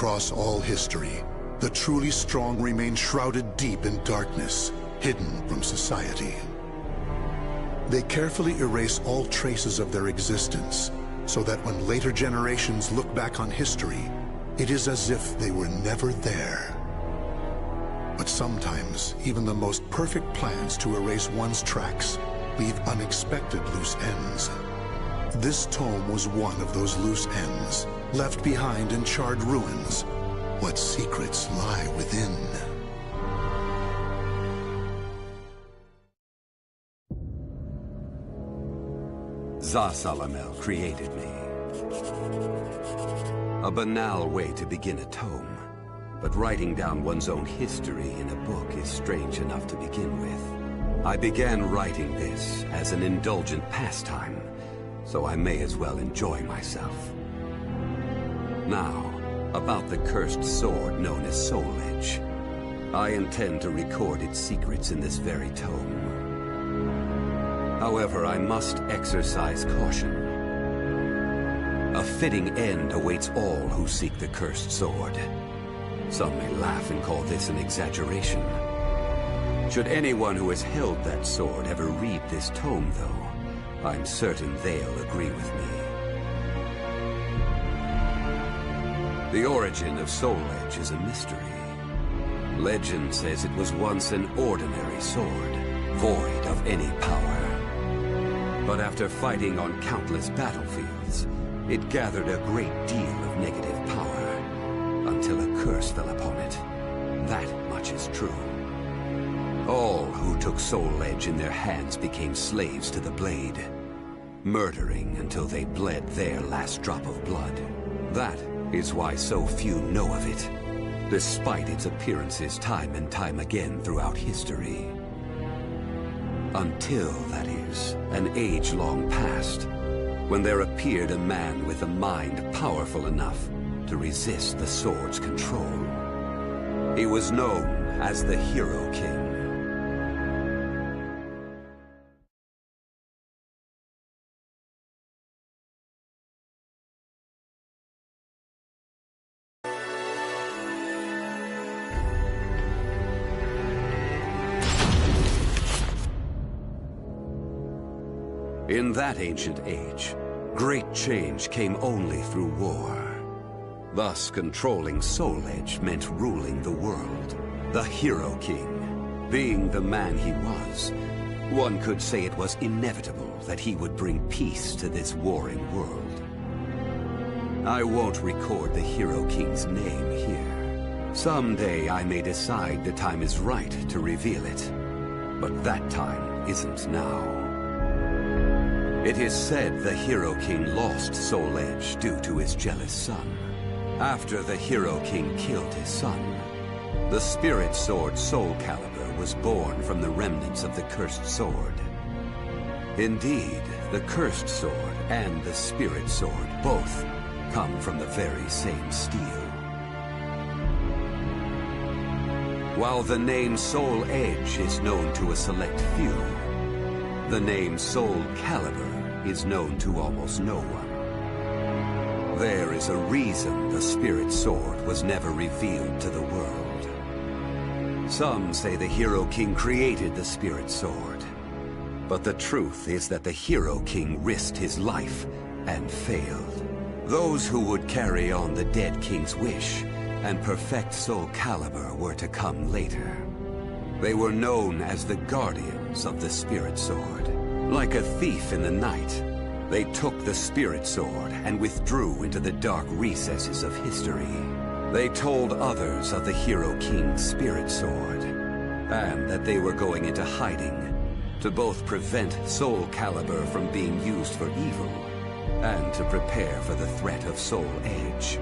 Across all history, the truly strong remain shrouded deep in darkness, hidden from society. They carefully erase all traces of their existence, so that when later generations look back on history, it is as if they were never there. But sometimes, even the most perfect plans to erase one's tracks leave unexpected loose ends. This tome was one of those loose ends, left behind in charred ruins. What secrets lie within? Zasalamel created me. A banal way to begin a tome, but writing down one's own history in a book is strange enough to begin with. I began writing this as an indulgent pastime, so I may as well enjoy myself. Now, about the cursed sword known as Soul Edge. I intend to record its secrets in this very tome. However, I must exercise caution. A fitting end awaits all who seek the cursed sword. Some may laugh and call this an exaggeration. Should anyone who has held that sword ever read this tome, though, I'm certain they'll agree with me. The origin of Soul Edge is a mystery. Legend says it was once an ordinary sword, void of any power. But after fighting on countless battlefields, it gathered a great deal of negative power, until a curse fell upon it. That much is true. All who took Soul Edge in their hands became slaves to the blade, murdering until they bled their last drop of blood. That is why so few know of it, despite its appearances time and time again throughout history. Until, that is, an age-long past, when there appeared a man with a mind powerful enough to resist the sword's control. He was known as the Hero King. In that ancient age, great change came only through war. Thus, controlling Soul Edge meant ruling the world. The Hero King, being the man he was, one could say it was inevitable that he would bring peace to this warring world. I won't record the Hero King's name here. Someday I may decide the time is right to reveal it, but that time isn't now. It is said the Hero King lost Soul Edge due to his jealous son. After the Hero King killed his son, the spirit sword Soul Calibur was born from the remnants of the cursed sword. Indeed, the cursed sword and the spirit sword both come from the very same steel. While the name Soul Edge is known to a select few, the name Soul Calibur is known to almost no one. There is a reason the spirit sword was never revealed to the world. Some say the Hero King created the spirit sword, but the truth is that the Hero King risked his life and failed. Those who would carry on the dead king's wish and perfect Soul Calibur were to come later. They were known as the guardians of the spirit sword. Like a thief in the night, they took the spirit sword and withdrew into the dark recesses of history. They told others of the Hero King's spirit sword, and that they were going into hiding to both prevent Soul Calibur from being used for evil, and to prepare for the threat of Soul Edge.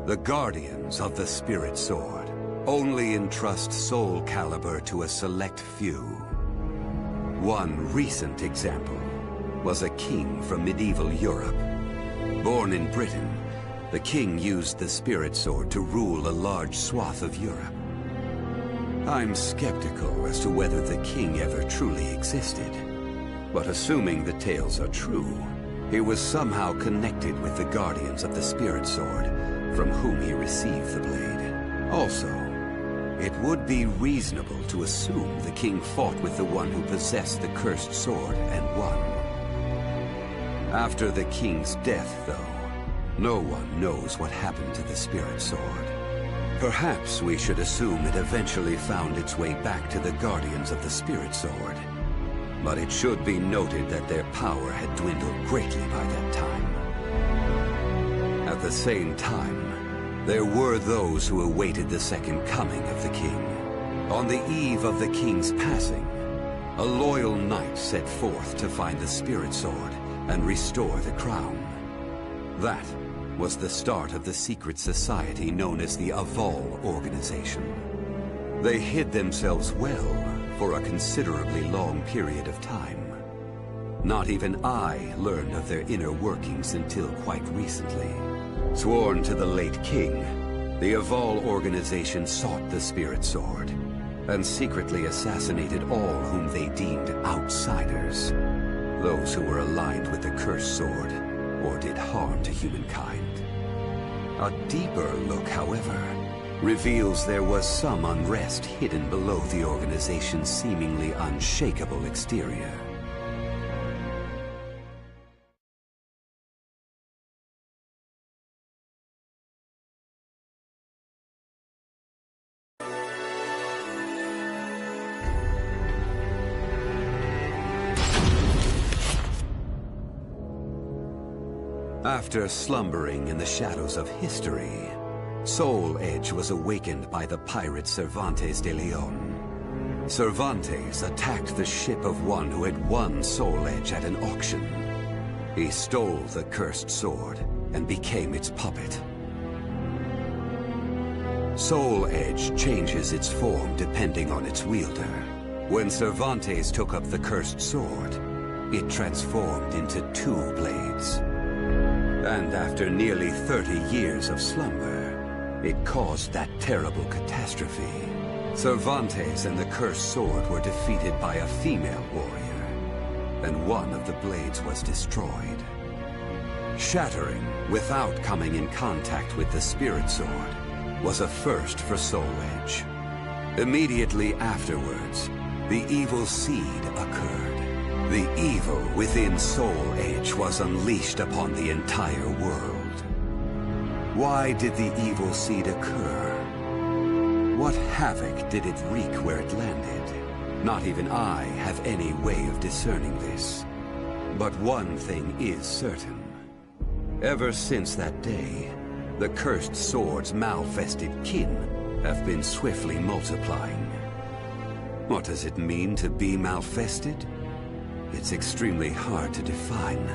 The guardians of the spirit sword only entrust Soul Calibur to a select few. One recent example was a king from medieval Europe. Born in Britain, the king used the Spirit Sword to rule a large swath of Europe. I'm skeptical as to whether the king ever truly existed. But assuming the tales are true, he was somehow connected with the guardians of the Spirit Sword, from whom he received the blade. Also, it would be reasonable to assume the king fought with the one who possessed the cursed sword and won. After the king's death, though, no one knows what happened to the Spirit Sword. Perhaps we should assume it eventually found its way back to the guardians of the Spirit Sword. But it should be noted that their power had dwindled greatly by that time. At the same time, there were those who awaited the second coming of the king. On the eve of the king's passing, a loyal knight set forth to find the Spirit Sword and restore the crown. That was the start of the secret society known as the Aval Organization. They hid themselves well for a considerably long period of time. Not even I learned of their inner workings until quite recently. Sworn to the late king, the Aval Organization sought the Spirit Sword and secretly assassinated all whom they deemed outsiders, those who were aligned with the cursed sword or did harm to humankind. A deeper look, however, reveals there was some unrest hidden below the organization's seemingly unshakable exterior. After slumbering in the shadows of history, Soul Edge was awakened by the pirate Cervantes de Leon. Cervantes attacked the ship of one who had won Soul Edge at an auction. He stole the cursed sword and became its puppet. Soul Edge changes its form depending on its wielder. When Cervantes took up the cursed sword, it transformed into 2 blades. And after nearly 30 years of slumber, it caused that terrible catastrophe. Cervantes and the cursed sword were defeated by a female warrior, and one of the blades was destroyed. Shattering without coming in contact with the Spirit Sword was a first for Soul Edge. Immediately afterwards, the evil seed occurred. The evil within Soul Edge was unleashed upon the entire world. Why did the evil seed occur? What havoc did it wreak where it landed? Not even I have any way of discerning this. But one thing is certain. Ever since that day, the cursed sword's malfested kin have been swiftly multiplying. What does it mean to be malfested? It's extremely hard to define,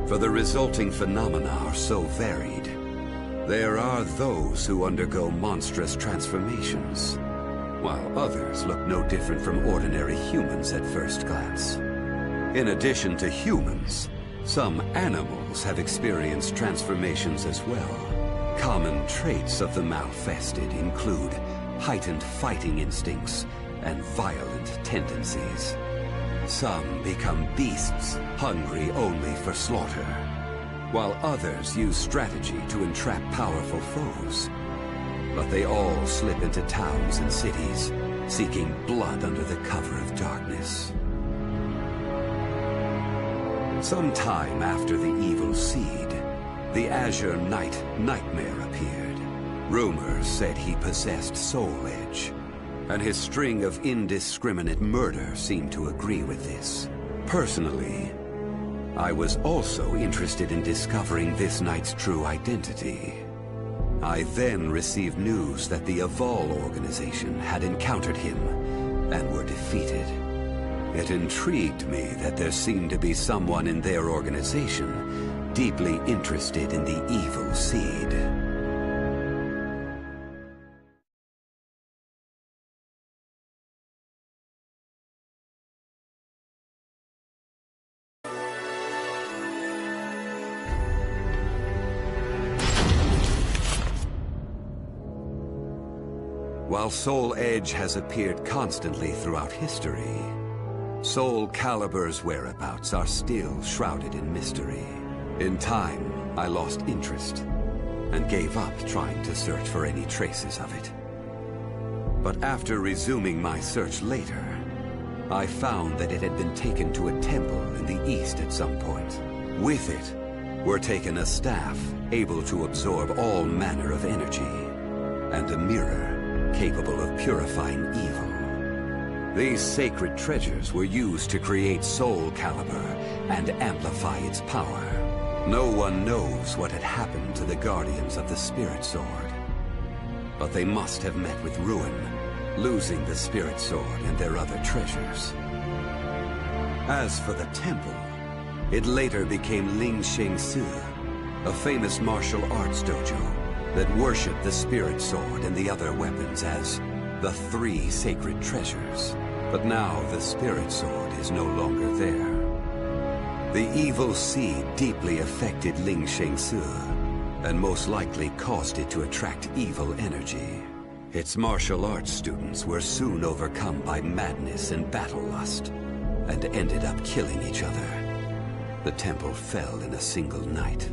for the resulting phenomena are so varied. There are those who undergo monstrous transformations, while others look no different from ordinary humans at first glance. In addition to humans, some animals have experienced transformations as well. Common traits of the malfested include heightened fighting instincts and violent tendencies. Some become beasts, hungry only for slaughter, while others use strategy to entrap powerful foes. But they all slip into towns and cities, seeking blood under the cover of darkness. Sometime after the evil seed, the Azure Knight Nightmare appeared. Rumors said he possessed Soul Edge, and his string of indiscriminate murder seemed to agree with this. Personally, I was also interested in discovering this knight's true identity. I then received news that the Aval Organization had encountered him and were defeated. It intrigued me that there seemed to be someone in their organization deeply interested in the evil seed. While Soul Edge has appeared constantly throughout history, Soul Calibur's whereabouts are still shrouded in mystery. In time, I lost interest and gave up trying to search for any traces of it. But after resuming my search later, I found that it had been taken to a temple in the east at some point. With it were taken a staff able to absorb all manner of energy, and a mirror capable of purifying evil. These sacred treasures were used to create Soul Calibur and amplify its power. No one knows what had happened to the Guardians of the Spirit Sword, but they must have met with ruin, losing the Spirit Sword and their other treasures. As for the temple, it later became Ling Sheng Su, a famous martial arts dojo that worshipped the Spirit Sword and the other weapons as the three sacred treasures. But now the Spirit Sword is no longer there. The evil seed deeply affected Ling Sheng Su, and most likely caused it to attract evil energy. Its martial arts students were soon overcome by madness and battle lust, and ended up killing each other. The temple fell in a single night.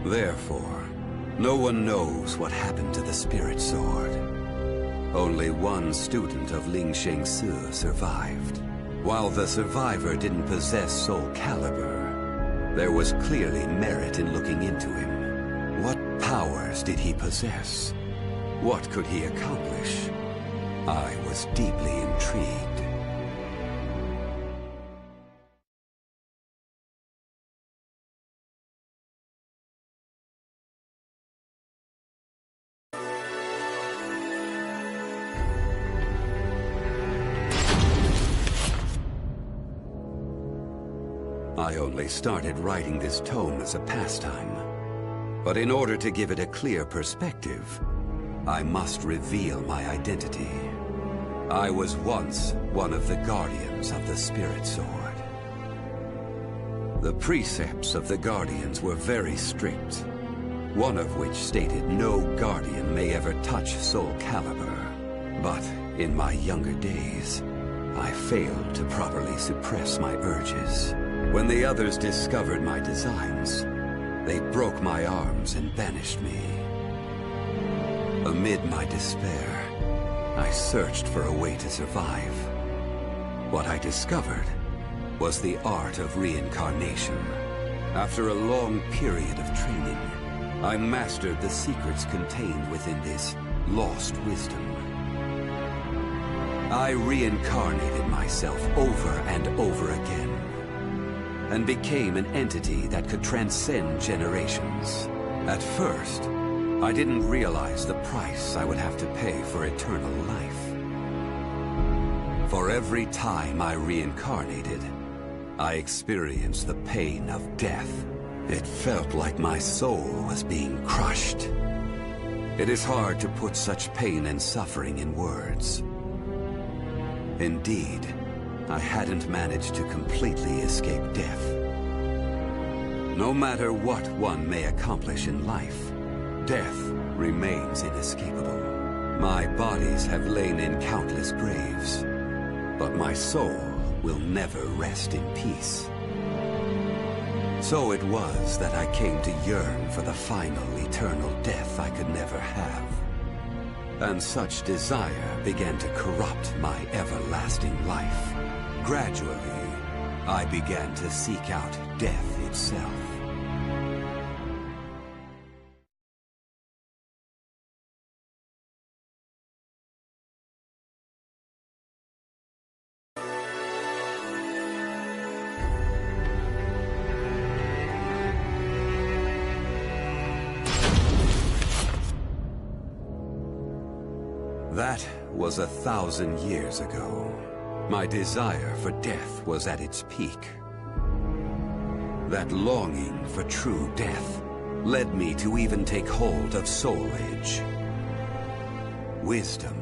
Therefore, no one knows what happened to the Spirit Sword. Only one student of Ling Sheng Su survived. While the survivor didn't possess Soul Calibur, there was clearly merit in looking into him. What powers did he possess? What could he accomplish? I was deeply intrigued. I only started writing this tome as a pastime, but in order to give it a clear perspective, I must reveal my identity. I was once one of the Guardians of the Spirit Sword. The precepts of the Guardians were very strict, one of which stated no Guardian may ever touch Soul Calibur. But in my younger days, I failed to properly suppress my urges. When the others discovered my designs, they broke my arms and banished me. Amid my despair, I searched for a way to survive. What I discovered was the art of reincarnation. After a long period of training, I mastered the secrets contained within this lost wisdom. I reincarnated myself over and over again, and became an entity that could transcend generations. At first, I didn't realize the price I would have to pay for eternal life. For every time I reincarnated, I experienced the pain of death. It felt like my soul was being crushed. It is hard to put such pain and suffering in words. Indeed, I hadn't managed to completely escape death. No matter what one may accomplish in life, death remains inescapable. My bodies have lain in countless graves, but my soul will never rest in peace. So it was that I came to yearn for the final eternal death I could never have. And such desire began to corrupt my everlasting life. Gradually, I began to seek out death itself. That was 1,000 years ago. My desire for death was at its peak. That longing for true death led me to even take hold of Soul Edge. Wisdom,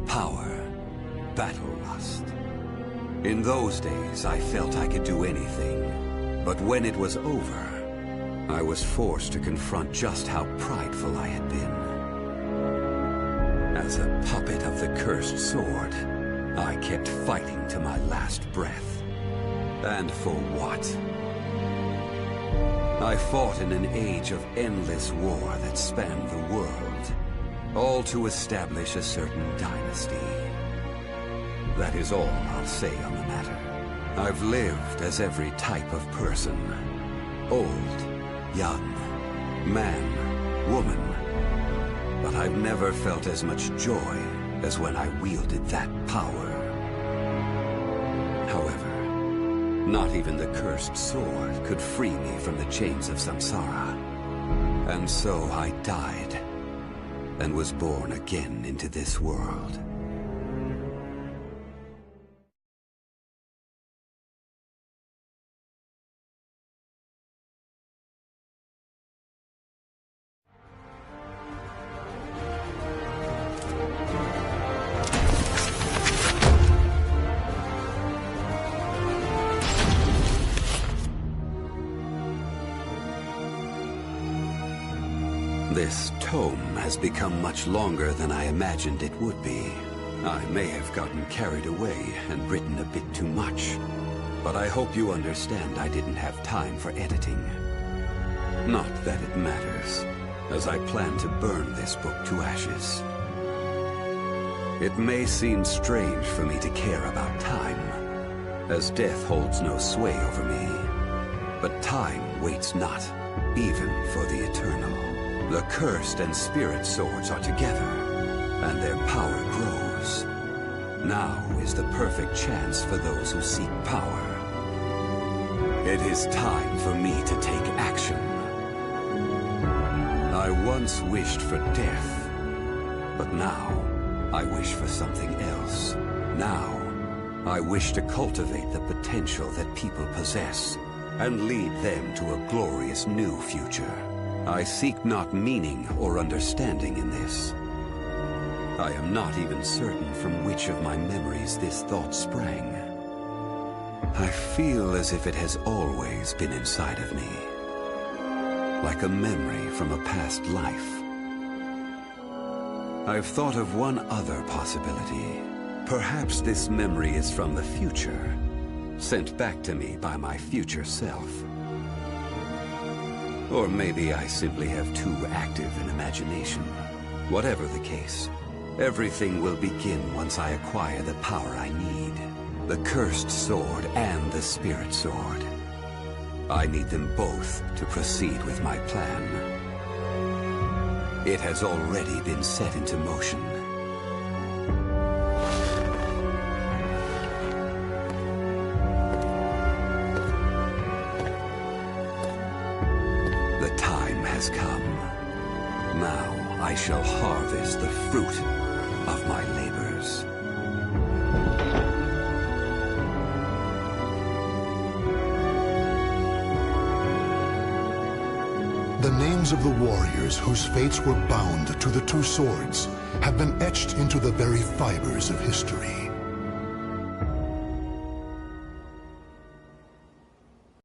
power, battle lust. In those days, I felt I could do anything. But when it was over, I was forced to confront just how prideful I had been. was a puppet of the cursed sword, I kept fighting to my last breath. And for what? I fought in an age of endless war that spanned the world, all to establish a certain dynasty. That is all I'll say on the matter. I've lived as every type of person. Old, young, man, woman. But I've never felt as much joy as when I wielded that power. However, not even the cursed sword could free me from the chains of samsara. And so I died, and was born again into this world. This tome has become much longer than I imagined it would be. I may have gotten carried away and written a bit too much, but I hope you understand I didn't have time for editing. Not that it matters, as I plan to burn this book to ashes. It may seem strange for me to care about time, as death holds no sway over me. But time waits not, even for the eternal. The cursed and spirit swords are together, and their power grows. Now is the perfect chance for those who seek power. It is time for me to take action. I once wished for death, but now I wish for something else. Now, I wish to cultivate the potential that people possess, and lead them to a glorious new future. I seek not meaning or understanding in this. I am not even certain from which of my memories this thought sprang. I feel as if it has always been inside of me, like a memory from a past life. I've thought of one other possibility. Perhaps this memory is from the future, sent back to me by my future self. Or maybe I simply have too active an imagination. Whatever the case, everything will begin once I acquire the power I need. The cursed sword and the spirit sword. I need them both to proceed with my plan. It has already been set into motion. The time has come. Now I shall harvest the fruit of my labors. The names of the warriors whose fates were bound to the two swords have been etched into the very fibers of history.